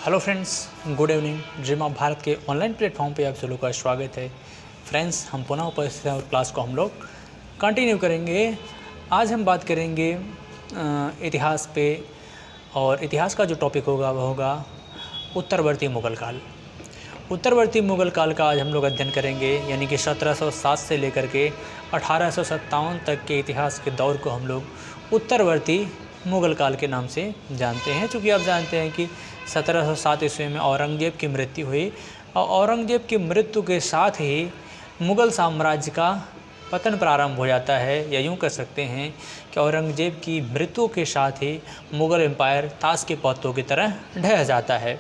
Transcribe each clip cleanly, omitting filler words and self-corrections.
Hello friends, good evening. Dream of Bharat के online platform पे आप सभी का स्वागत है। फ्रेंड्स, हम पुनः उपस्थित हैं और क्लास को हम लोग कंटिन्यू करेंगे। आज हम बात करेंगे इतिहास पे, और इतिहास का जो टॉपिक होगा वह होगा उत्तरवर्ती मुग़ल काल। उत्तरवर्ती मुग़ल काल का आज हम लोग अध्ययन करेंगे, यानी कि 1707 से लेकर के 1857 तक के इतिहास के दौर को हम लोग उत्तरवर्ती मुग़ल काल के नाम से जानते हैं। चूँकि आप जानते हैं कि 1707 ईस्वी में औरंगज़ेब की मृत्यु हुई, और औरंगज़ेब की मृत्यु के साथ ही मुग़ल साम्राज्य का पतन प्रारंभ हो जाता है, या यूँ कह सकते हैं कि औरंगज़ेब की मृत्यु के साथ ही मुग़ल एम्पायर ताश के पत्तों की तरह ढह जाता है।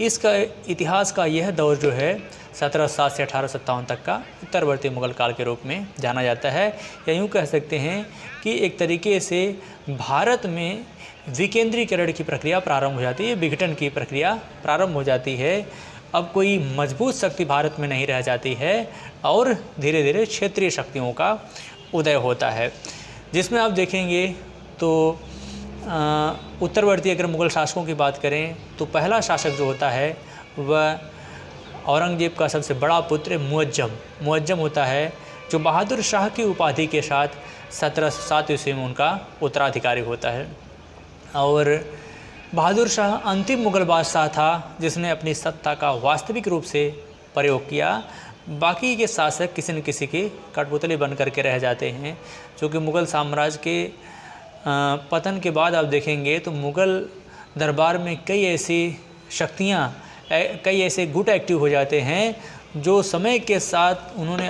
इसका इतिहास का यह दौर जो है 1707 से 1857 तक का उत्तरवर्ती मुग़ल काल के रूप में जाना जाता है, या यूँ कह सकते हैं कि एक तरीके से भारत में विकेंद्रीकरण की प्रक्रिया प्रारंभ हो जाती है, विघटन की प्रक्रिया प्रारंभ हो जाती है। अब कोई मजबूत शक्ति भारत में नहीं रह जाती है और धीरे धीरे क्षेत्रीय शक्तियों का उदय होता है, जिसमें आप देखेंगे तो उत्तरवर्ती अगर मुग़ल शासकों की बात करें तो पहला शासक जो होता है वह औरंगज़ेब का सबसे बड़ा पुत्र मुअज्जम होता है, जो बहादुर शाह की उपाधि के साथ 1707 ईस्वी में उनका उत्तराधिकारी होता है। और बहादुर शाह अंतिम मुग़ल बादशाह था जिसने अपनी सत्ता का वास्तविक रूप से प्रयोग किया। बाकी के शासक किसी न किसी की कठपुतली बन करके रह जाते हैं। चूँकि मुग़ल साम्राज्य के पतन के बाद आप देखेंगे तो मुग़ल दरबार में कई ऐसी शक्तियाँ, कई ऐसे गुट एक्टिव हो जाते हैं जो समय के साथ उन्होंने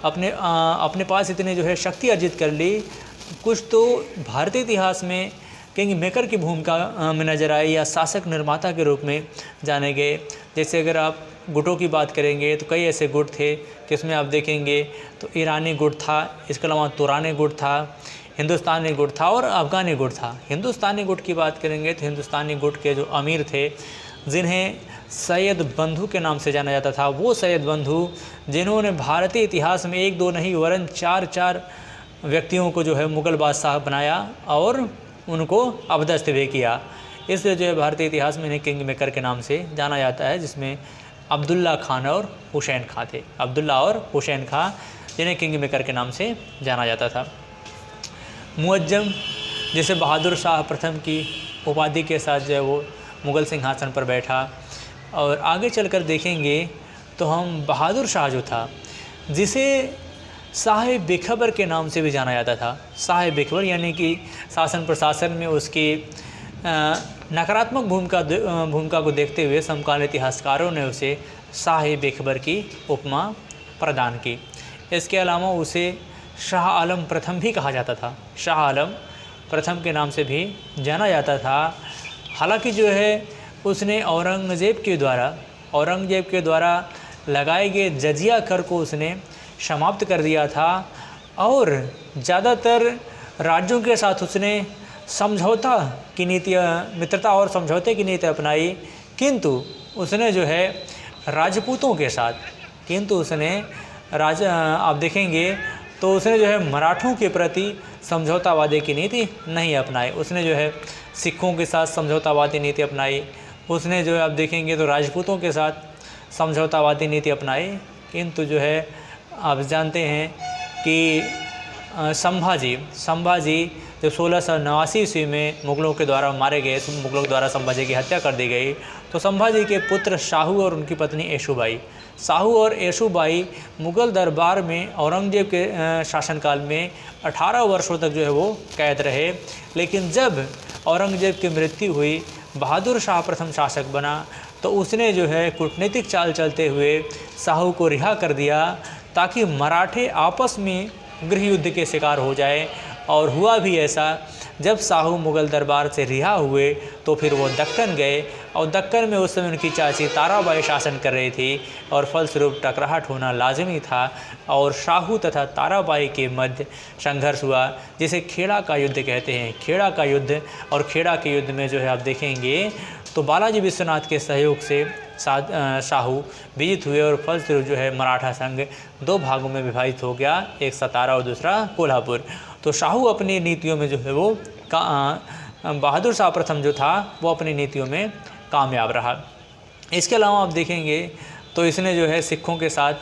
अपने पास इतने जो है शक्ति अर्जित कर ली। कुछ तो भारतीय इतिहास में किंग मेकर की भूमिका में नज़र आए, या शासक निर्माता के रूप में जाने गए। जैसे अगर आप गुटों की बात करेंगे तो कई ऐसे गुट थे जिसमें आप देखेंगे तो ईरानी गुट था, इसके अलावा तुरानी गुट था, हिंदुस्तानी गुट था और अफ़गानी गुट था। हिंदुस्तानी गुट की बात करेंगे तो हिंदुस्तानी गुट के जो अमीर थे, जिन्हें सैयद बंधु के नाम से जाना जाता था, वो सैयद बंधु जिन्होंने भारतीय इतिहास में एक दो नहीं वरन चार व्यक्तियों को जो है मुग़ल बादशाह बनाया और उनको अपदस्थ भी किया। इसलिए जो है भारतीय इतिहास में इन्हें किंग मेकर के नाम से जाना जाता है, जिसमें अब्दुल्ला खान और हुसैन खां थे। अब्दुल्ला और हुसैन खां, जिन्हें किंग मेकर के नाम से जाना जाता था। मुअज्जम, जिसे बहादुर शाह प्रथम की उपाधि के साथ जो है वो मुग़ल सिंहासन पर बैठा। और आगे चलकर देखेंगे तो हम बहादुर शाह जो था, जिसे शाह बेखबर के नाम से भी जाना जाता था। शाह बेखबर यानी कि शासन प्रशासन में उसकी नकारात्मक भूमिका को देखते हुए समकालीन इतिहासकारों ने उसे शाह बेखबर की उपमा प्रदान की। इसके अलावा उसे शाह आलम प्रथम भी कहा जाता था, शाह आलम प्रथम के नाम से भी जाना जाता था। हालांकि जो है उसने औरंगज़ेब के द्वारा लगाए गए जजिया कर को उसने समाप्त कर दिया था, और ज़्यादातर राज्यों के साथ उसने समझौता की नीति, मित्रता और समझौते की नीति अपनाई। किंतु उसने जो है राजपूतों के साथ, आप देखेंगे तो उसने जो है मराठों के प्रति समझौतावादी की नीति नहीं अपनाई। उसने जो है सिखों के साथ समझौतावादी नीति अपनाई। उसने जो है आप देखेंगे तो राजपूतों के साथ समझौतावादी नीति अपनाई। किंतु जो है आप जानते हैं कि संभाजी जब 1689 ईस्वी में मुग़लों के द्वारा मारे गए, मुग़लों के द्वारा संभाजी की हत्या कर दी गई, तो संभाजी के पुत्र शाहू और उनकी पत्नी येसुबाई मुग़ल दरबार में औरंगज़ेब के शासनकाल में 18 वर्षों तक जो है वो कैद रहे। लेकिन जब औरंगज़ेब की मृत्यु हुई, बहादुर शाह प्रथम शासक बना, तो उसने जो है कूटनीतिक चाल चलते हुए शाहू को रिहा कर दिया, ताकि मराठे आपस में गृह युद्ध के शिकार हो जाए। और हुआ भी ऐसा। जब शाहू मुग़ल दरबार से रिहा हुए तो फिर वो दक्कन गए, और दक्कन में उस समय उनकी चाची ताराबाई शासन कर रही थी, और फलस्वरूप टकराहट होना लाजमी था, और शाहू तथा ताराबाई के मध्य संघर्ष हुआ, जिसे खेड़ा का युद्ध कहते हैं। खेड़ा का युद्ध, और खेड़ा के युद्ध में जो है आप देखेंगे तो बालाजी विश्वनाथ के सहयोग से शाहू विजित हुए, और फलस्वरूप जो है मराठा संघ दो भागों में विभाजित हो गया, एक सतारा और दूसरा कोल्हापुर। तो शाहू अपनी नीतियों में जो है वो बहादुर शाह प्रथम जो था वो अपनी नीतियों में कामयाब रहा। इसके अलावा आप देखेंगे तो इसने जो है सिखों के साथ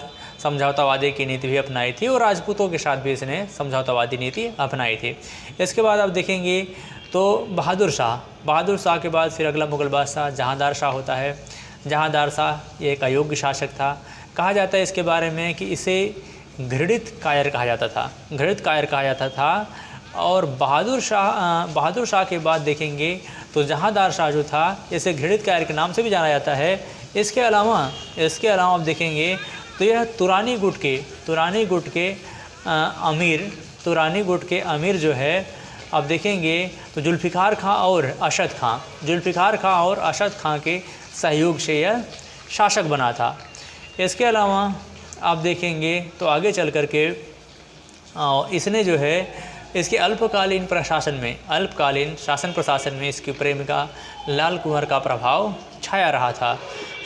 समझौतावादी की नीति भी अपनाई थी और राजपूतों के साथ भी इसने समझौतावादी नीति अपनाई थी। इसके बाद आप देखेंगे तो बहादुर शाह के बाद फिर अगला मुग़ल बादशाह जहांदार शाह होता है। जहांदार शाह ये एक अयोग्य शासक था। कहा जाता है इसके बारे में कि इसे घृणित कायर कहा जाता था। और बहादुर शाह के बाद देखेंगे तो जहांदार शाह जो था इसे घृणित कायर के नाम से भी जाना जाता है। इसके अलावा आप देखेंगे तो यह तुरानी गुट के अमीर जो है आप देखेंगे तो जुल्फ़िकार खां और अशद खां के सहयोग से यह शासक बना था। इसके अलावा आप देखेंगे तो आगे चल कर के इसने जो है इसके अल्पकालीन शासन प्रशासन में इसकी प्रेमिका लाल कुंवर का प्रभाव छाया रहा था।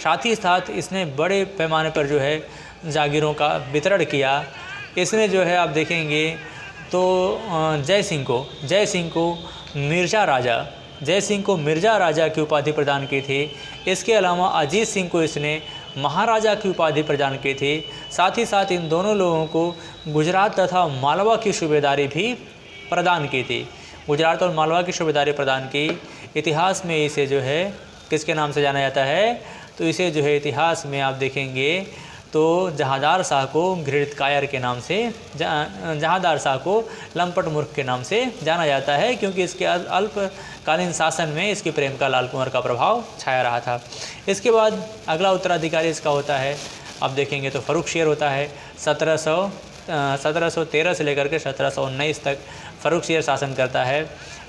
साथ ही साथ इसने बड़े पैमाने पर जो है जागीरों का वितरण किया। इसने जो है आप देखेंगे तो जय सिंह को मिर्ज़ा राजा की उपाधि प्रदान की थी। इसके अलावा अजीत सिंह को इसने महाराजा की उपाधि प्रदान की थी। साथ ही साथ इन दोनों लोगों को गुजरात तथा मालवा की सूबेदारी भी प्रदान की थी। गुजरात और मालवा की सूबेदारी प्रदान की। इतिहास में इसे जो है किसके नाम से जाना जाता है, तो इसे जो है इतिहास में आप देखेंगे तो जहांदार शाह को घृणित कायर के नाम से, जहांदार शाह को लंपट मूर्ख के नाम से जाना जाता है, क्योंकि इसके अल्पकालीन शासन में इसकी प्रेमिका लाल कुंवर का प्रभाव छाया रहा था। इसके बाद अगला उत्तराधिकारी इसका होता है, आप देखेंगे तो फ़र्रुखसियर होता है। 1713 से लेकर के 1719 तक फ़र्रुखसियर शासन करता है।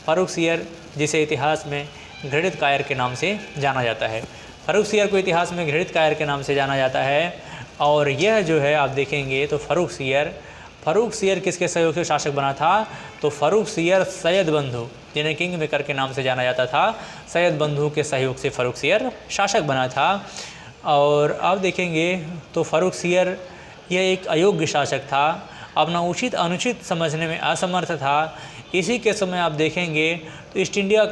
फ़र्रुखसियर जिसे इतिहास में घृणित कायर के नाम से जाना जाता है। फ़र्रुखसियर को इतिहास में घृणित कायर के नाम से जाना जाता है। और यह जो है आप देखेंगे तो फ़र्रुखसियर किसके सहयोग से शासक बना था, तो फ़र्रुखसियर सैयद बंधु, जिन्हें किंग मेकर के नाम से जाना जाता था, सैयद बंधु के सहयोग से फ़र्रुखसियर शासक बना था। और आप देखेंगे तो फ़र्रुखसियर यह एक अयोग्य शासक था, अपना उचित अनुचित समझने में असमर्थ था। इसी के समय आप देखेंगे तो ईस्ट इंडिया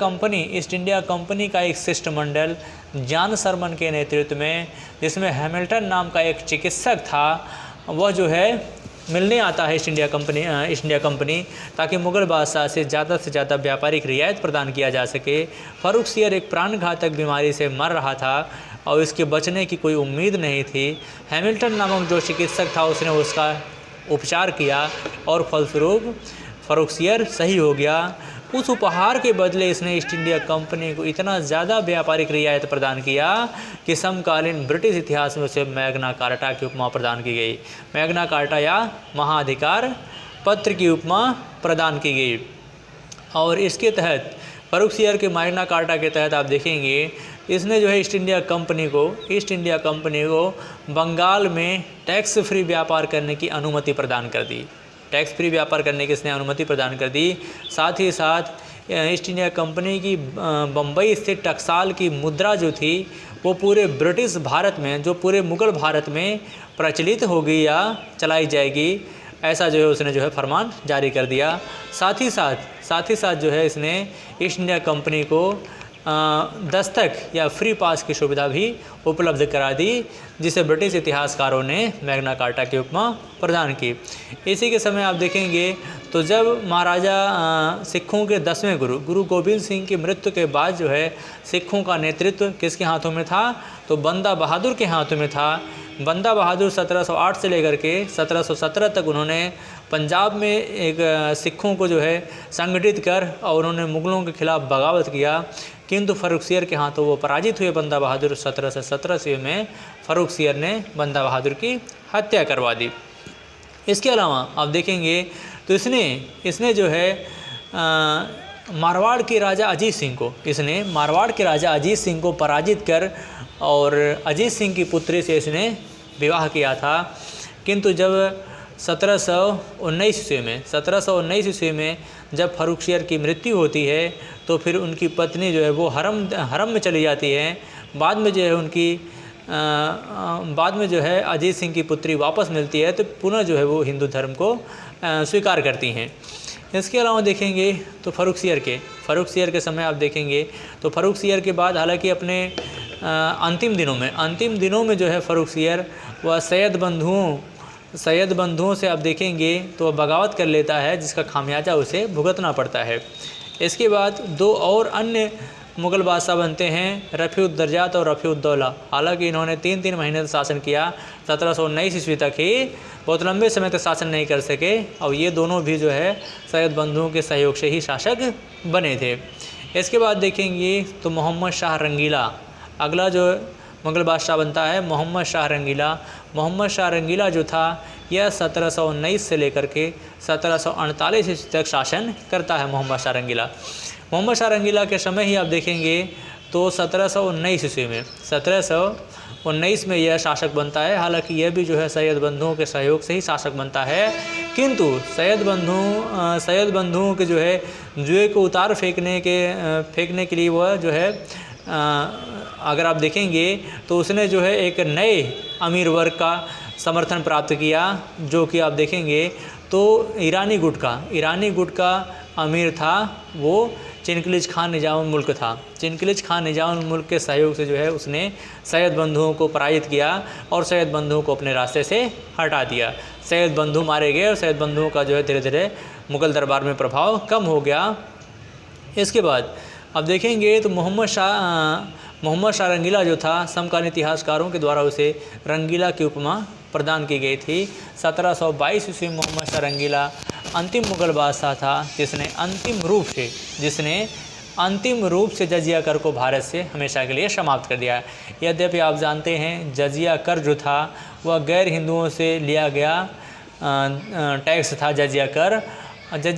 कंपनी का एक शिष्टमंडल जॉन सरमन के नेतृत्व में, जिसमें हैमिल्टन नाम का एक चिकित्सक था, वह जो है मिलने आता है ईस्ट इंडिया कंपनी ताकि मुग़ल बादशाह से ज़्यादा व्यापारिक रियायत प्रदान किया जा सके। फ़र्रुखसियर एक प्राणघातक बीमारी से मर रहा था और इसके बचने की कोई उम्मीद नहीं थी। हैमिल्टन नामक जो चिकित्सक था उसने उसका उपचार किया और फलस्वरूप फ़र्रुखसियर सही हो गया। उस उपहार के बदले इसने ईस्ट इंडिया कंपनी को इतना ज़्यादा व्यापारिक रियायत प्रदान किया कि समकालीन ब्रिटिश इतिहास में उसे मैग्ना कार्टा की उपमा प्रदान की गई। मैग्ना कार्टा या महाधिकार पत्र की उपमा प्रदान की गई। और इसके तहत फ़र्रुखसियर के मैग्ना कार्टा के तहत आप देखेंगे इसने जो है ईस्ट इंडिया कंपनी को बंगाल में टैक्स फ्री व्यापार करने की अनुमति प्रदान कर दी। टैक्स फ्री व्यापार करने की इसने अनुमति प्रदान कर दी। साथ ही साथ ईस्ट इंडिया कंपनी की बम्बई स्थित टकसाल की मुद्रा जो थी वो पूरे ब्रिटिश भारत में, जो पूरे मुग़ल भारत में प्रचलित होगी या चलाई जाएगी, ऐसा जो है उसने जो है फरमान जारी कर दिया। साथ ही साथ जो है इसने ईस्ट इंडिया कंपनी को दस्तक या फ्री पास की सुविधा भी उपलब्ध करा दी, जिसे ब्रिटिश इतिहासकारों ने मैग्ना कार्टा की उपमा प्रदान की। इसी के समय आप देखेंगे तो जब महाराजा सिखों के 10वें गुरु गोबिंद सिंह की मृत्यु के बाद जो है सिखों का नेतृत्व किसके हाथों में था, तो बंदा बहादुर के हाथों में था। बंदा बहादुर 1708 से लेकर के 1717 तक उन्होंने पंजाब में एक सिखों को जो है संगठित कर और उन्होंने मुग़लों के खिलाफ़ बगावत किया, किंतु फ़र्रुखसियर के हाथों वो पराजित हुए। बंदा बहादुर 1717 ईस्वी में फ़र्रुखसियर ने बंदा बहादुर की हत्या करवा दी। इसके अलावा आप देखेंगे तो इसने जो है मारवाड़ के राजा अजीत सिंह को पराजित कर और अजीत सिंह की पुत्री से इसने विवाह किया था। किंतु जब 1719 ईस्वी में जब फ़र्रुखसियर की मृत्यु होती है तो फिर उनकी पत्नी जो है वो हरम में चली जाती है। बाद में जो है अजीत सिंह की पुत्री वापस मिलती है तो पुनः जो है वो हिंदू धर्म को स्वीकार करती हैं। इसके अलावा देखेंगे तो फ़र्रुखसियर के समय आप देखेंगे तो फ़र्रुखसियर के बाद हालांकि अपने अंतिम दिनों में जो है फ़र्रुखसियर वह सैयद बंधुओं से आप देखेंगे तो वह बगावत कर लेता है, जिसका खामियाजा उसे भुगतना पड़ता है। इसके बाद दो और अन्य मुग़ल बादशाह बनते हैं, रफ़ीउद्दर्जात और रफ़ीउद्दौला। हालांकि इन्होंने 3 महीने तक शासन किया, 1719 ईस्वी तक ही, बहुत लंबे समय तक शासन नहीं कर सके। और ये दोनों भी जो है सैयद बंधुओं के सहयोग से ही शासक बने थे। इसके बाद देखेंगे तो मोहम्मद शाह रंगीला, अगला जो मुग़ल बादशाह बनता है मोहम्मद शाह रंगीला जो था यह 1719 से लेकर के 1748 ईस्वी तक शासन करता है। मोहम्मद शाह रंगीला के समय ही आप देखेंगे तो 1719 में यह शासक बनता है। हालांकि यह भी जो है सैयद बंधुओं के सहयोग से ही शासक बनता है, किंतु सैयद बंधुओं के जो है जुए को उतार फेंकने के लिए वह जो है अगर आप देखेंगे तो उसने जो है एक नए अमीर वर्ग का समर्थन प्राप्त किया, जो कि आप देखेंगे तो ईरानी गुट का अमीर था, वो चिनकिलिज खान निजामुल मुल्क था। चिनकिलिज खान निजामुल मुल्क के सहयोग से जो है उसने सैयद बंधुओं को पराजित किया और सैयद बंधुओं को अपने रास्ते से हटा दिया। सैयद बंधु मारे गए और सैयद बंधुओं का जो है धीरे धीरे मुग़ल दरबार में प्रभाव कम हो गया। इसके बाद अब देखेंगे तो मोहम्मद शाह रंगीला जो था, समकालीन इतिहासकारों के द्वारा उसे रंगीला की उपमा प्रदान की गई थी। 1722 ईस्वी में मोहम्मद शाह रंगीला अंतिम मुग़ल बादशाह था जिसने अंतिम रूप से जजिया कर को भारत से हमेशा के लिए समाप्त कर दिया। यद्यपि आप जानते हैं जजिया कर जो था वह गैर हिंदुओं से लिया गया टैक्स था। जजिया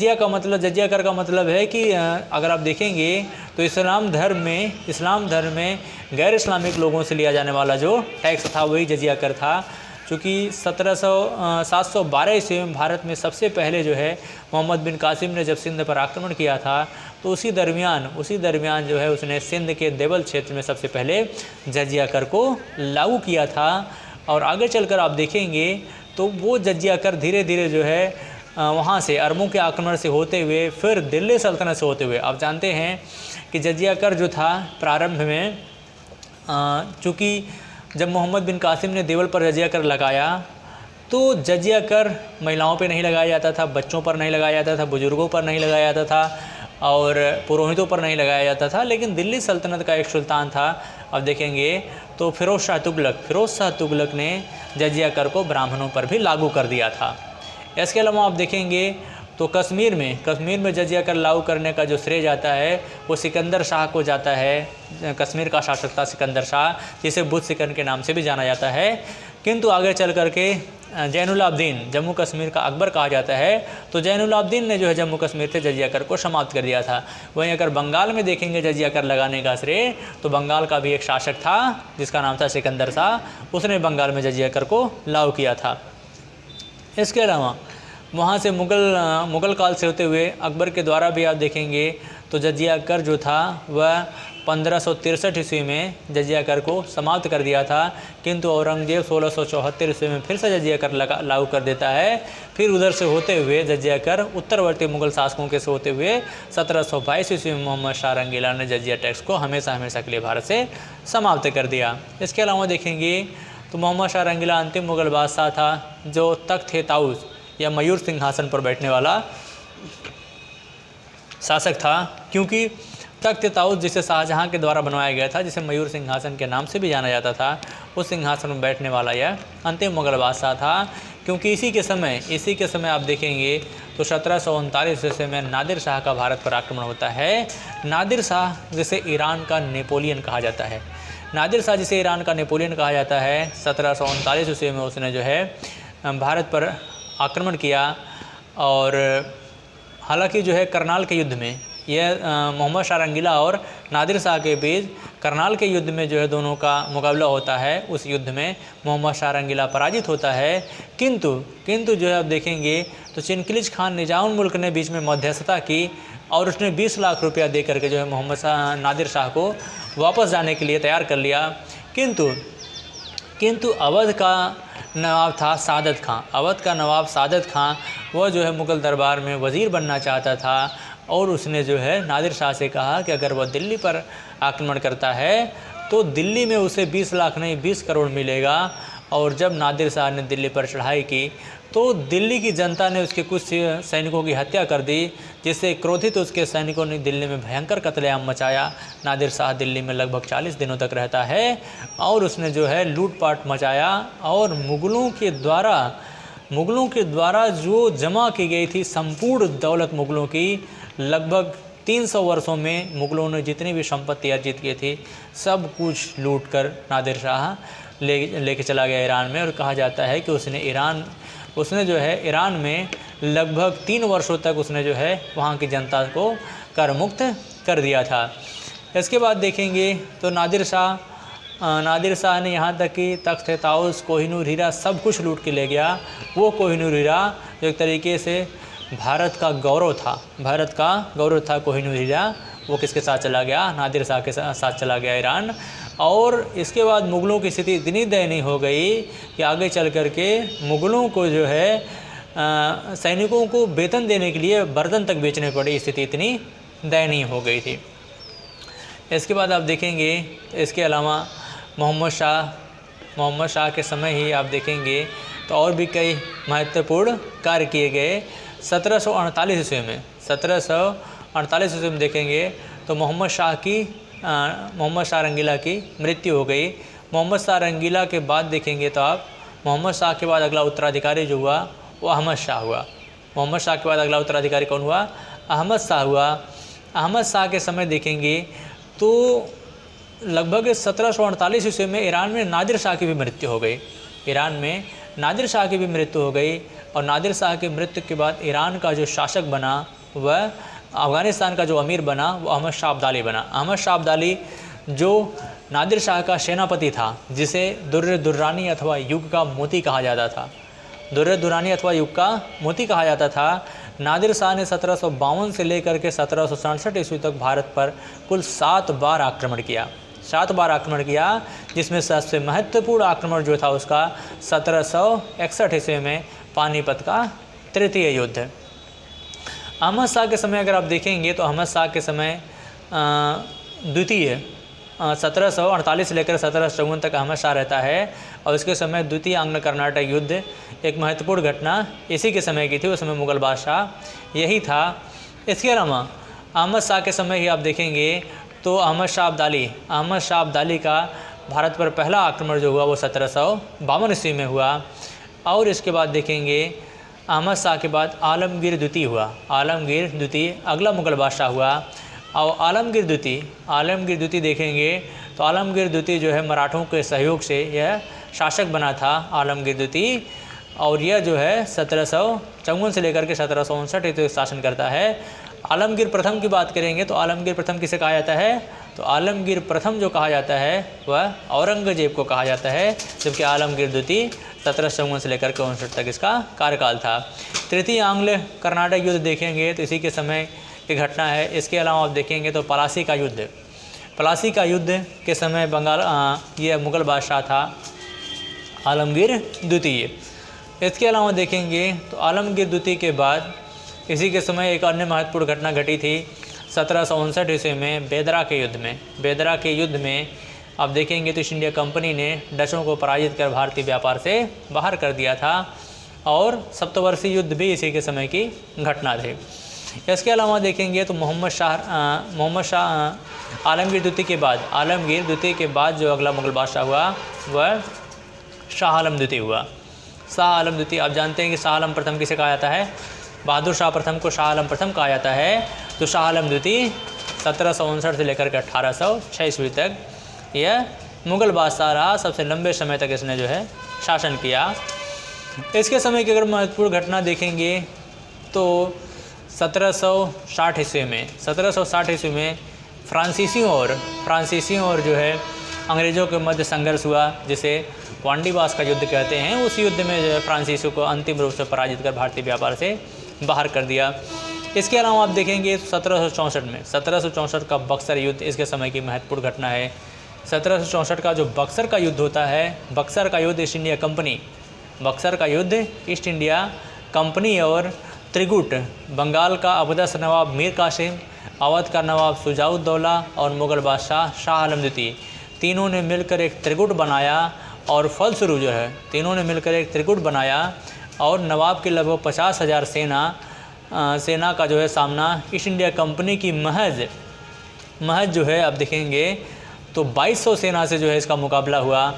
कर का मतलब है कि अगर आप देखेंगे तो इस्लाम धर्म में गैर इस्लामिक लोगों से लिया जाने वाला जो टैक्स था वही जजिया कर था। चूँकि 712 ईस्वी में भारत में सबसे पहले जो है मोहम्मद बिन कासिम ने जब सिंध पर आक्रमण किया था, तो उसी दरमियान जो है उसने सिंध के देवल क्षेत्र में सबसे पहले जजिया कर को लागू किया था। और आगे चलकर आप देखेंगे तो वो जजिया कर धीरे धीरे जो है वहाँ से अरबों के आक्रमण से होते हुए फिर दिल्ली सल्तनत से होते हुए, आप जानते हैं कि जजिया कर जो था प्रारंभ में चूँकि जब मोहम्मद बिन कासिम ने देवल पर जजिया कर लगाया तो जजिया कर महिलाओं पे नहीं लगाया जाता था, बच्चों पर नहीं लगाया जाता था, बुजुर्गों पर नहीं लगाया जाता था और पुरोहितों पर नहीं लगाया जाता था। लेकिन दिल्ली सल्तनत का एक सुल्तान था, अब देखेंगे तो फिरोज़ शाह तुगलक ने जजिया कर को ब्राह्मणों पर भी लागू कर दिया था। इसके अलावा आप देखेंगे तो कश्मीर में जजिया कर लागू करने का जो श्रेय जाता है वो सिकंदर शाह को जाता है। कश्मीर का शासक था सिकंदर शाह, जिसे बुद्ध सिकंदर के नाम से भी जाना जाता है। किंतु आगे चल करके जैनुलाब्दीन, जम्मू कश्मीर का अकबर कहा जाता है, तो जैनुलाब्दीन ने जो है जम्मू कश्मीर से जजिया कर को समाप्त कर दिया था। वहीं अगर बंगाल में देखेंगे जजिया कर लगाने का श्रेय, तो बंगाल का भी एक शासक था जिसका नाम था सिकंदर शाह, उसने बंगाल में जजिया कर को लागू किया था। इसके अलावा वहाँ से मुग़ल काल से होते हुए अकबर के द्वारा भी आप देखेंगे तो जजिया कर जो था वह 1563 ईस्वी में जजिया कर को समाप्त कर दिया था। किंतु औरंगजेब 1674 ईस्वी में फिर से जजिया कर लागू कर देता है। फिर उधर से होते हुए जजिया कर उत्तरवर्ती मुग़ल शासकों के से होते हुए 1722 ईस्वी में मोहम्मद शाह रंगीला ने जजिया टैक्स को हमेशा के लिए भारत से समाप्त कर दिया। इसके अलावा देखेंगे तो मोहम्मद शाह रंगीला अंतिम मुग़ल बादशाह था जो तख्त-ए-ताऊस या मयूर सिंहासन पर बैठने वाला शासक था, क्योंकि तख्त-ए-ताऊस जिसे शाहजहाँ के द्वारा बनवाया गया था, जिसे मयूर सिंहासन के नाम से भी जाना जाता था, उस सिंहासन में बैठने वाला यह अंतिम मुग़ल बादशाह था। क्योंकि इसी के समय आप देखेंगे तो 1739 ईस्वी में नादिर शाह का भारत पर आक्रमण होता है। नादिर शाह जिसे ईरान का नेपोलियन कहा जाता है, 1739 ईस्वी में उसने जो है भारत पर आक्रमण किया। और हालांकि जो है करनाल के युद्ध में यह मोहम्मद शाह रंगीला और नादिर शाह के बीच करनाल के युद्ध में जो है दोनों का मुकाबला होता है। उस युद्ध में मोहम्मद शाह रंगीला पराजित होता है। किंतु जो है आप देखेंगे तो चिनकिलिज खान निजामुल मुल्क ने बीच में मध्यस्थता की और उसने 20 लाख रुपया दे करके जो है मोहम्मद नादिर शाह को वापस जाने के लिए तैयार कर लिया। किंतु अवध का नवाब था सादत खां। वह जो है मुग़ल दरबार में वज़ीर बनना चाहता था और उसने जो है नादिर शाह से कहा कि अगर वह दिल्ली पर आक्रमण करता है तो दिल्ली में उसे 20 लाख नहीं 20 करोड़ मिलेगा। और जब नादिर शाह ने दिल्ली पर चढ़ाई की तो दिल्ली की जनता ने उसके कुछ सैनिकों की हत्या कर दी, जिससे क्रोधित उसके सैनिकों ने दिल्ली में भयंकर कत्लेआम मचाया। नादिर शाह दिल्ली में लगभग 40 दिनों तक रहता है और उसने जो है लूटपाट मचाया और मुग़लों के द्वारा जो जमा की गई थी संपूर्ण दौलत मुग़लों की, लगभग 300 वर्षों में मुग़लों ने जितनी भी संपत्ति अर्जित की थी सब कुछ लूट कर नादिर शाह लेके चला गया ईरान में। और कहा जाता है कि उसने जो है ईरान में लगभग 3 वर्षों तक उसने जो है वहाँ की जनता को कर मुक्त कर दिया था। इसके बाद देखेंगे तो नादिर शाह ने यहाँ तक कि तख्त ताउस, कोहिनूर हीरा सब कुछ लूट के ले गया। वो कोहिनूर हीरा जो एक तरीके से भारत का गौरव था कोहिनूर हीरा, वो किसके साथ चला गया? नादिर शाह के साथ चला गया ईरान। और इसके बाद मुग़लों की स्थिति इतनी दयनीय हो गई कि आगे चल कर के मुग़लों को जो है सैनिकों को वेतन देने के लिए बर्तन तक बेचने पड़े, स्थिति इतनी दयनीय हो गई थी। इसके बाद आप देखेंगे इसके अलावा मोहम्मद शाह के समय ही आप देखेंगे तो और भी कई महत्वपूर्ण कार्य किए गए। 1748 ईस्वी में देखेंगे तो मोहम्मद शाह रंगीला की मृत्यु हो गई। मोहम्मद शाह रंगीला के बाद देखेंगे तो आप मोहम्मद शाह के बाद अगला उत्तराधिकारी जो हुआ वो अहमद शाह हुआ। मोहम्मद शाह के बाद अगला उत्तराधिकारी कौन हुआ? अहमद शाह हुआ। अहमद शाह के समय देखेंगे तो लगभग 1748 ईस्वी में ईरान में नादिर शाह की भी मृत्यु हो गई। और नादिर शाह की मृत्यु के बाद ईरान का जो शासक बना वह अफ़गानिस्तान का जो अमीर बना वो अहमद शाह अब्दाली बना। अहमद शाह अब्दाली जो नादिर शाह का सेनापति था, जिसे दुर्रानी अथवा युग का मोती कहा जाता था। नादिर शाह ने 1752 से लेकर के 1767 ईस्वी तक भारत पर कुल 7 बार आक्रमण किया, जिसमें सबसे महत्वपूर्ण आक्रमण जो था उसका 1761 ईस्वी में पानीपत का तृतीय युद्ध। अहमद शाह के समय अगर आप देखेंगे तो अहमद शाह के समय द्वितीय 1748 से लेकर 1754 तक अहमद शाह रहता है। और उसके समय द्वितीय आंग्ल कर्नाटक युद्ध एक महत्वपूर्ण घटना इसी के समय की थी। उस समय मुग़ल बादशाह यही था। इसके अलावा अहमद शाह के समय ही आप देखेंगे तो अहमद शाह अब्दाली का भारत पर पहला आक्रमण जो हुआ वो 1752 ईस्वी में हुआ। और इसके बाद देखेंगे अहमद शाह के बाद आलमगीर द्वितीय अगला मुग़ल बादशाह हुआ। और आलमगीर द्वितीय देखेंगे तो आलमगीर द्वितीय जो है मराठों के सहयोग से यह शासक बना था आलमगीर द्वितीय। और यह जो है 1754 से लेकर के 1759 तक शासन करता है। आलमगीर प्रथम की बात करेंगे तो आलमगीर प्रथम किसे कहा जाता है? तो आलमगीर प्रथम जो कहा जाता है वह औरंगजेब को कहा जाता है, जबकि आलमगीर द्वितीय 1754 से लेकर के 59 तक इसका कार्यकाल था। तृतीय आंग्ल कर्नाटक युद्ध देखेंगे तो इसी के समय की घटना है। इसके अलावा आप देखेंगे तो पलासी का युद्ध के समय यह मुग़ल बादशाह था आलमगीर द्वितीय। इसके अलावा देखेंगे तो आलमगीर द्वितीय के बाद इसी के समय एक अन्य महत्वपूर्ण घटना घटी थी 1759 ईस्वी में बेदरा के युद्ध में आप देखेंगे तो ईस्ट इंडिया कंपनी ने डचों को पराजित कर भारतीय व्यापार से बाहर कर दिया था। और सप्तवर्षीय युद्ध भी इसी के समय की घटना थी। इसके अलावा देखेंगे तो आलमगीर द्वितीय के बाद जो अगला मुग़ल बादशाह हुआ वह शाह आलम द्वितीय आप जानते हैं कि शाह आलम प्रथम किसे कहा जाता है? बहादुर शाह प्रथम को शाह आलम प्रथम कहा जाता है। तो शाह आलम द्वितीय 1759 से लेकर के 1806 ईस्वी तक यह मुग़ल बादशाह रहा। सबसे लंबे समय तक इसने जो है शासन किया। इसके समय की अगर महत्वपूर्ण घटना देखेंगे तो 1760 ईस्वी में फ्रांसीसियों और जो है अंग्रेज़ों के मध्य संघर्ष हुआ, जिसे वांडीवास का युद्ध कहते हैं। उस युद्ध में जो है फ्रांसीसियों को अंतिम रूप से पराजित कर भारतीय व्यापार से बाहर कर दिया। इसके अलावा आप देखेंगे 1764 का बक्सर युद्ध इसके समय की महत्वपूर्ण घटना है। 1764 का जो बक्सर का युद्ध होता है, बक्सर का युद्ध ईस्ट इंडिया कंपनी और त्रिगुट, बंगाल का अपदस्थ नवाब मीर कासिम, अवध का नवाब शुजाउद्दौला और मुग़ल बादशाह शाह आलम द्वितीय, तीनों ने मिलकर एक त्रिगुट बनाया और फलस्वरूप जो है तीनों ने मिलकर एक त्रिगुट बनाया और नवाब के लगभग 50,000 सेना का जो है सामना ईस्ट इंडिया कंपनी की महज जो है आप देखेंगे तो 2200 सेना से जो है इसका मुकाबला हुआ।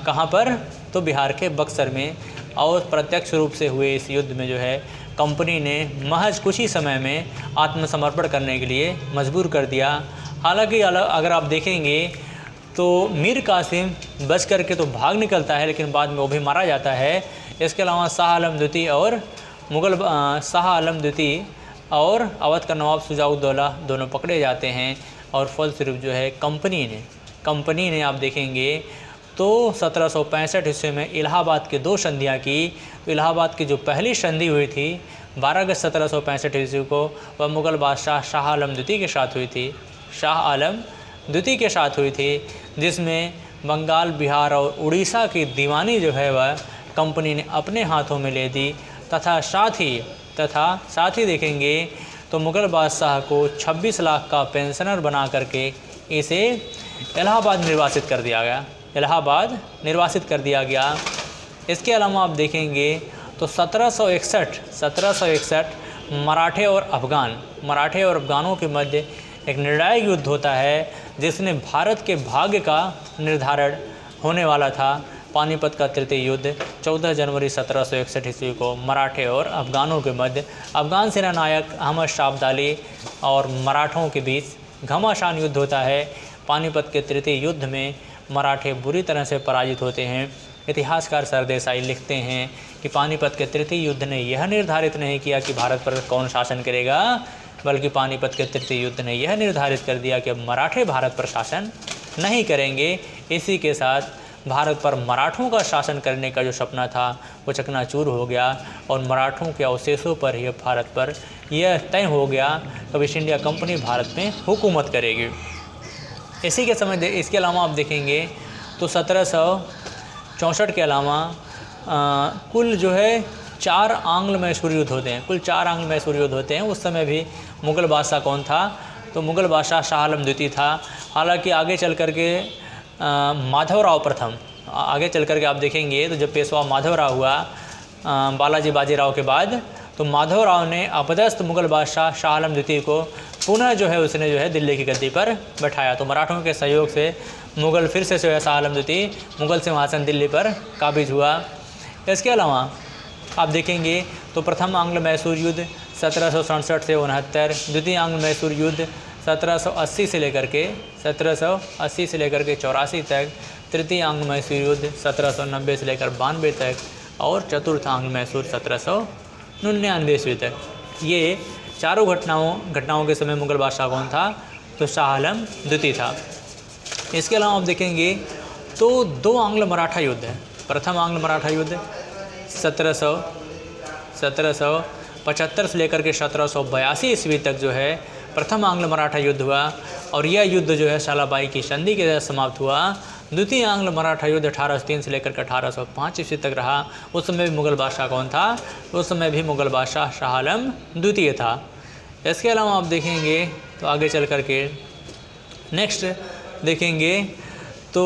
कहाँ पर? तो बिहार के बक्सर में। और प्रत्यक्ष रूप से हुए इस युद्ध में जो है कंपनी ने महज कुछ ही समय में आत्मसमर्पण करने के लिए मजबूर कर दिया। हालांकि अगर आप देखेंगे तो मीर कासिम बच करके तो भाग निकलता है, लेकिन बाद में वो भी मारा जाता है। इसके अलावा शाह आलम द्वितीय और अवध का नवाब शुजाउद्दौला दोनों पकड़े जाते हैं और फलस्वरूप जो है कंपनी ने आप देखेंगे तो 1765 ईस्वी में इलाहाबाद के 2 संधियाँ की। तो इलाहाबाद की जो पहली संधि हुई थी 12 अगस्त 1765 ईस्वी को, वह मुग़ल बादशाह शाह आलम द्वितीय के साथ हुई थी, जिसमें बंगाल, बिहार और उड़ीसा की दीवानी जो है वह कंपनी ने अपने हाथों में ले दी तथा साथ ही देखेंगे तो मुग़ल बादशाह को 26 लाख का पेंशनर बना करके इसे इलाहाबाद निर्वासित कर दिया गया। इसके अलावा आप देखेंगे तो 1761 मराठे और अफ़गानों के मध्य एक निर्णायक युद्ध होता है, जिसने भारत के भाग्य का निर्धारण होने वाला था। पानीपत का तृतीय युद्ध 14 जनवरी 1761 ईस्वी को मराठे और अफ़गानों के मध्य अफ़गान सेना नायक अहमद शाह अब्दाली और मराठों के बीच घमासान युद्ध होता है। पानीपत के तृतीय युद्ध में मराठे बुरी तरह से पराजित होते हैं। इतिहासकार सरदेसाई लिखते हैं कि पानीपत के तृतीय युद्ध ने यह निर्धारित नहीं किया कि भारत पर कौन शासन करेगा, बल्कि पानीपत के तृतीय युद्ध ने यह निर्धारित कर दिया कि मराठे भारत पर शासन नहीं करेंगे। इसी के साथ भारत पर मराठों का शासन करने का जो सपना था वो चकनाचूर हो गया और मराठों के अवशेषों पर ही भारत पर यह तय हो गया कि ईस्ट इंडिया कंपनी भारत में हुकूमत करेगी। इसके अलावा आप देखेंगे तो 1764 के अलावा कुल जो है 4 आंग्ल मैसूर युद्ध होते हैं। उस समय भी मुग़ल बादशाह कौन था? तो मुग़ल बादशाह शाह आलम द्वितीय था। हालांकि आगे चल कर के माधवराव प्रथम, आगे चल कर के आप देखेंगे तो जब पेशवा माधवराव हुआ बालाजी बाजीराव के बाद, तो माधवराव ने अपदस्थ मुग़ल बादशाह शाह आलम द्वितीय को पुनः जो है उसने जो है दिल्ली की गद्दी पर बैठाया। तो मराठों के सहयोग से मुग़ल फिर से जो है शाह आलम द्वितीय मुग़ल सिंहासन दिल्ली पर काबिज हुआ। इसके अलावा आप देखेंगे तो प्रथम आंग्ल मैसूर युद्ध 1767 से 69, द्वितीय आंग्ल मैसूर युद्ध 1780 से लेकर के 84 तक, तृतीय आंग्ल मैसूर युद्ध 1790 से लेकर 92 तक और चतुर्थ आंग्ल मैसूर 1799 ईस्वी तक। ये चारों घटनाओं के समय मुग़ल बादशाह कौन था? तो शाह आलम द्वितीय था। इसके अलावा आप देखेंगे तो 2 आंग्ल मराठा युद्ध है। प्रथम आंग्ल मराठा युद्ध 1775 से लेकर के 1782 ईस्वी तक जो है प्रथम आंग्ल मराठा युद्ध हुआ और यह युद्ध जो है शालाबाई की संधि के तहत समाप्त हुआ। द्वितीय आंग्ल मराठा युद्ध 1803 से लेकर 1805 ईस्वी तक रहा। उस समय भी मुग़ल बादशाह कौन था? उस समय भी मुग़ल बादशाह शाह आलम द्वितीय था। इसके अलावा आप देखेंगे तो आगे चल कर के नेक्स्ट देखेंगे तो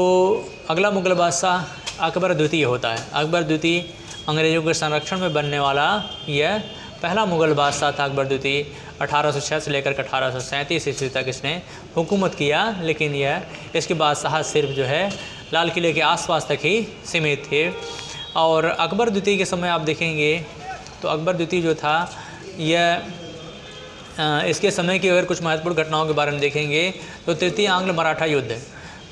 अगला मुग़ल बादशाह अकबर द्वितीय होता है। अकबर द्वितीय अंग्रेज़ों के संरक्षण में बनने वाला यह पहला मुग़ल बादशाह था। अकबर द्वितीय 1806 से लेकर 1837 ईस्वी तक इसने हुकूमत किया, लेकिन इसके बादशाह सिर्फ जो है लाल किले के आसपास तक ही सीमित थे। और अकबर द्वितीय के समय आप देखेंगे तो अकबर द्वितीय जो था यह इसके समय की अगर कुछ महत्वपूर्ण घटनाओं के बारे में देखेंगे तो तृतीय आंग्ल मराठा युद्ध,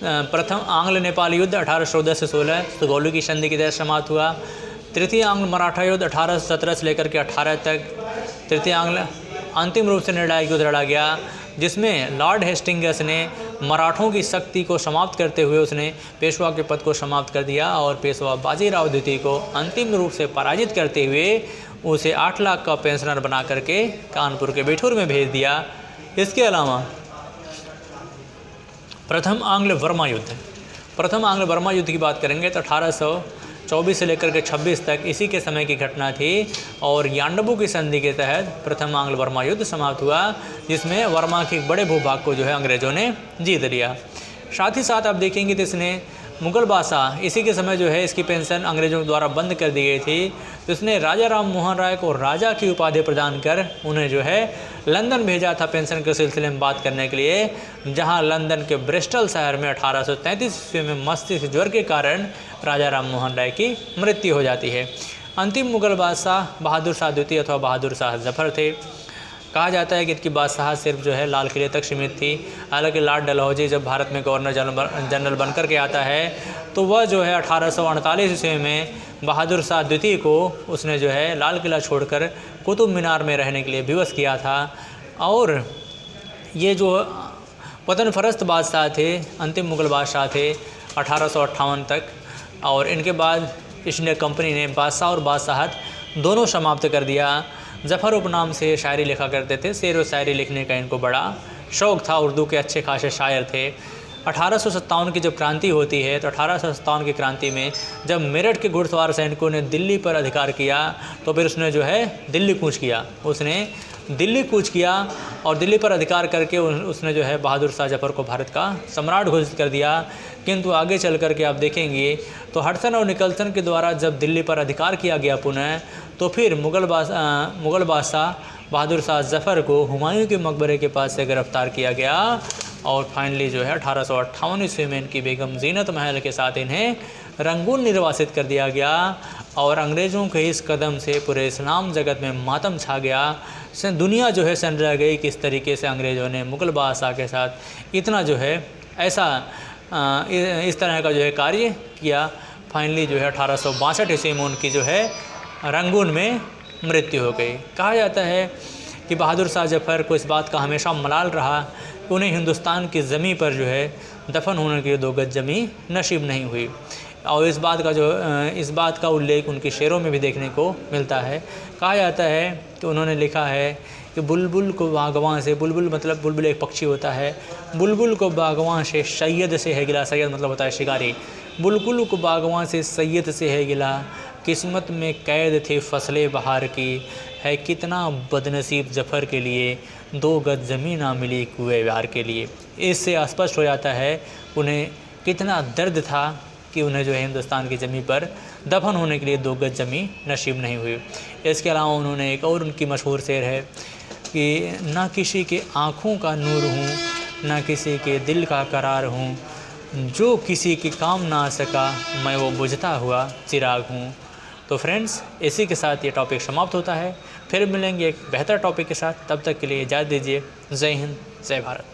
प्रथम आंग्ल नेपाल युद्ध 1814 से 16 सुगौली की संधि के तहत समाप्त हुआ। तृतीय आंग्ल मराठा युद्ध 1817 से लेकर के 18 तक। तृतीय आंग्ल अंतिम रूप से निर्णायक युद्ध लड़ा गया, जिसमें लॉर्ड हेस्टिंग्स ने मराठों की शक्ति को समाप्त करते हुए उसने पेशवा के पद को समाप्त कर दिया और पेशवा बाजीराव द्वितीय को अंतिम रूप से पराजित करते हुए उसे 8 लाख का पेंशनर बना करके कानपुर के बिठूर में भेज दिया। इसके अलावा प्रथम आंग्ल बर्मा युद्ध की बात करेंगे तो 24 से लेकर के 26 तक इसी के समय की घटना थी। और यांडबू की संधि के तहत प्रथम आंग्ल वर्मा युद्ध समाप्त हुआ, जिसमें वर्मा के एक बड़े भूभाग को जो है अंग्रेज़ों ने जीत लिया। साथ ही साथ आप देखेंगे तो इसने मुग़ल बादशाह, इसी के समय जो है इसकी पेंशन अंग्रेज़ों द्वारा बंद कर दी गई थी, तो इसने राजा राम मोहन राय को राजा की उपाधि प्रदान कर उन्हें जो है लंदन भेजा था पेंशन के सिलसिले में बात करने के लिए, जहां लंदन के ब्रिस्टल शहर में 1833 ईस्वी में मस्तिष्क ज्वर के कारण राजा राम मोहन राय की मृत्यु हो जाती है। अंतिम मुग़ल बादशाह बहादुर शाह द्वितीय अथवा बहादुर शाह जफ़र थे। कहा जाता है कि इनकी बादशाह सिर्फ जो है लाल किले तक सीमित थी। हालांकि लॉर्ड डलहौजी जब भारत में गवर्नर जनरल बनकर के आता है तो वह जो है 1848 ईस्वी में बहादुर शाह द्वितीय को उसने जो है लाल किला छोड़कर कुतुब मीनार में रहने के लिए विवश किया था। और ये जो वतन फरस्त बादशाह थे, अंतिम मुग़ल बादशाह थे 1858 तक, और इनके बाद ईस्ट इंडिया कंपनी ने बादशाह और बादशाहत दोनों समाप्त कर दिया। जफ़र उपनाम से शायरी लिखा करते थे। शेर व शायरी लिखने का इनको बड़ा शौक़ था। उर्दू के अच्छे खासे शायर थे। 1857 की जब क्रांति होती है तो 1857 की क्रांति में जब मेरठ के घुड़सवार सैनिकों ने दिल्ली पर अधिकार किया तो फिर उसने जो है दिल्ली कूच किया। उसने दिल्ली कूच किया और दिल्ली पर अधिकार करके उसने जो है बहादुर शाह जफ़र को भारत का सम्राट घोषित कर दिया। किंतु आगे चल कर के आप देखेंगे तो हडसन और निकलसन के द्वारा जब दिल्ली पर अधिकार किया गया पुनः, तो फिर मुग़ल बादशाह बहादुर शाह जफ़र को हुमायूं के मकबरे के पास से गिरफ़्तार किया गया और फाइनली जो है 1858 ईस्वी में इनकी बेगम जीनत महल के साथ इन्हें रंगून निर्वासित कर दिया गया। और अंग्रेज़ों के इस कदम से पूरे इस्लाम जगत में मातम छा गया। दुनिया जो है सन रह गई किस तरीके से अंग्रेज़ों ने मुग़ल बादशाह के साथ इतना जो है ऐसा इस तरह का जो है कार्य किया। फाइनली जो है 1862 ईस्वी में उनकी जो है रंगून में मृत्यु हो गई। कहा जाता है कि बहादुर शाह जफ़र को इस बात का हमेशा मलाल रहा कि उन्हें हिंदुस्तान की ज़मीं पर जो है दफन होने के लिए 2 गज ज़मीं नसीब नहीं हुई। और इस बात का उल्लेख उनके शेरों में भी देखने को मिलता है। कहा जाता है कि उन्होंने लिखा है कि बुलबुल को बागवां से, बुलबुल मतलब बुलबुल एक पक्षी होता है, बुलबुल को बागवां से सैयद से है गिला, सैयद मतलब होता है शिकारी, बुलबुल को बागवां से सैयद से है गिला, किस्मत में कैद थे फसले बहार की, है कितना बदनसीब जफ़र के लिए 2 गज ज़मीन ना मिली कुएं व्यार के लिए। इससे स्पष्ट हो जाता है उन्हें कितना दर्द था कि उन्हें जो है हिंदुस्तान की ज़मीन पर दफन होने के लिए 2 गज ज़मीन नसीब नहीं हुई। इसके अलावा उन्होंने एक और उनकी मशहूर शेर है कि ना किसी के आँखों का नूर हूँ, ना किसी के दिल का करार हूँ, जो किसी के काम ना आ सका मैं वो बुझता हुआ चिराग हूँ। तो फ्रेंड्स, इसी के साथ ये टॉपिक समाप्त होता है। फिर मिलेंगे एक बेहतर टॉपिक के साथ। तब तक के लिए इजाज़त दीजिए। जय हिंद, जय भारत।